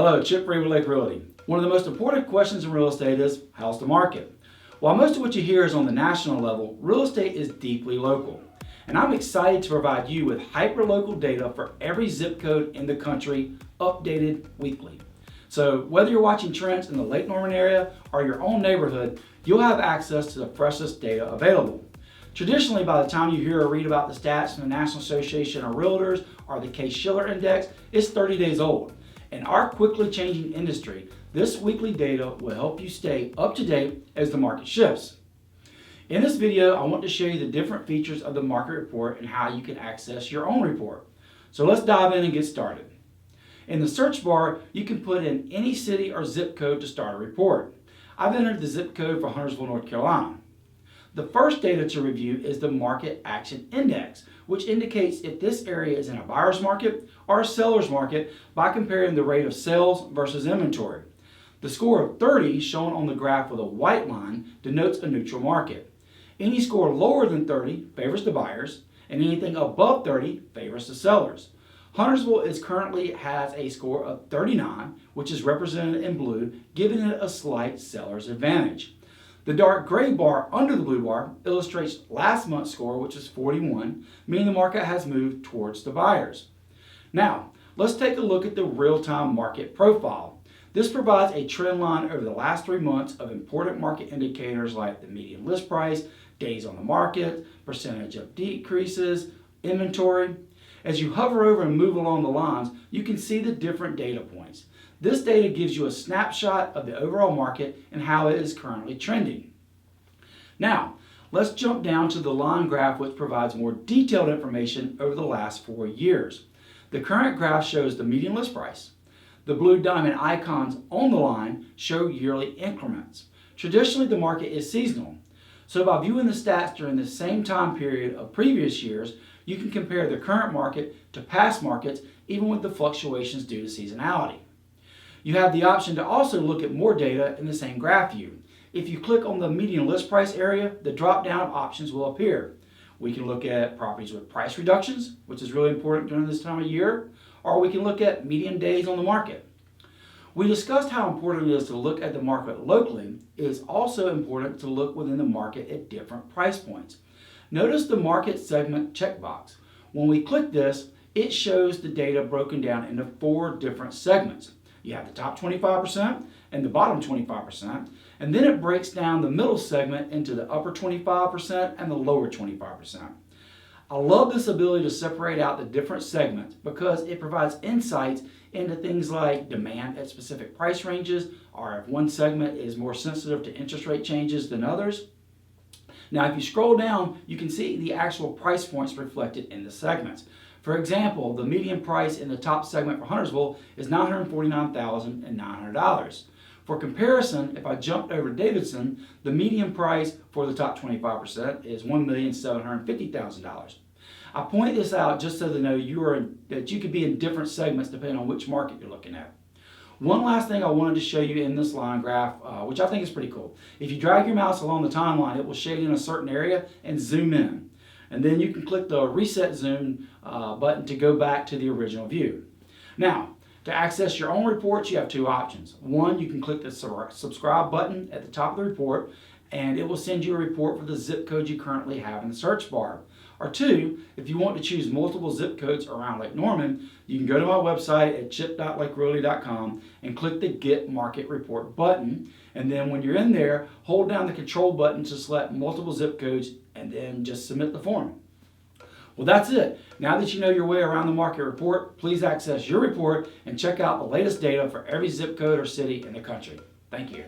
Hello, Chip Free with Lake Realty. One of the most important questions in real estate is, how's the market? While most of what you hear is on the national level, real estate is deeply local. And I'm excited to provide you with hyperlocal data for every zip code in the country, updated weekly. So whether you're watching trends in the Lake Norman area or your own neighborhood, you'll have access to the freshest data available. Traditionally, by the time you hear or read about the stats from the National Association of Realtors or the Case-Shiller Index, it's 30 days old. In our quickly changing industry, this weekly data will help you stay up to date as the market shifts. In this video, I want to show you the different features of the market report and how you can access your own report. So let's dive in and get started. In the search bar, you can put in any city or zip code to start a report. I've entered the zip code for Huntersville, North Carolina. The first data to review is the Market Action Index, which indicates if this area is in a buyer's market or a seller's market by comparing the rate of sales versus inventory. The score of 30 shown on the graph with a white line denotes a neutral market. Any score lower than 30 favors the buyers, and anything above 30 favors the sellers. Huntersville currently has a score of 39, which is represented in blue, giving it a slight seller's advantage. The dark gray bar under the blue bar illustrates last month's score, which is 41, meaning the market has moved towards the buyers. Now, let's take a look at the real-time market profile. This provides a trend line over the last 3 months of important market indicators like the median list price, days on the market, percentage of decreases, inventory. As you hover over and move along the lines, you can see the different data points. This data gives you a snapshot of the overall market and how it is currently trending. Now, let's jump down to the line graph, which provides more detailed information over the last 4 years. The current graph shows the median list price. The blue diamond icons on the line show yearly increments. Traditionally, the market is seasonal. So by viewing the stats during the same time period of previous years, you can compare the current market to past markets, even with the fluctuations due to seasonality. You have the option to also look at more data in the same graph view. If you click on the median list price area, the drop-down options will appear. We can look at properties with price reductions, which is really important during this time of year, or we can look at median days on the market. We discussed how important it is to look at the market locally. It is also important to look within the market at different price points. Notice the market segment checkbox. When we click this, it shows the data broken down into 4 different segments. You have the top 25% and the bottom 25%, and then it breaks down the middle segment into the upper 25% and the lower 25%. I love this ability to separate out the different segments because it provides insights into things like demand at specific price ranges, or if one segment is more sensitive to interest rate changes than others. Now, if you scroll down, you can see the actual price points reflected in the segments. For example, the median price in the top segment for Huntersville is $949,900. For comparison, if I jumped over Davidson, the median price for the top 25% is $1,750,000. I point this out just so they know that you could be in different segments depending on which market you're looking at. One last thing I wanted to show you in this line graph, which I think is pretty cool. If you drag your mouse along the timeline, it will shade in a certain area and zoom in. And then you can click the Reset Zoom button to go back to the original view. Now, to access your own reports, you have 2 options. One, you can click the subscribe button at the top of the report, and it will send you a report for the zip code you currently have in the search bar. Or 2, if you want to choose multiple zip codes around Lake Norman, you can go to my website at chip.lakerealty.com and click the Get Market Report button. And then when you're in there, hold down the control button to select multiple zip codes and then just submit the form. Well, that's it. Now that you know your way around the market report, please access your report and check out the latest data for every zip code or city in the country. Thank you.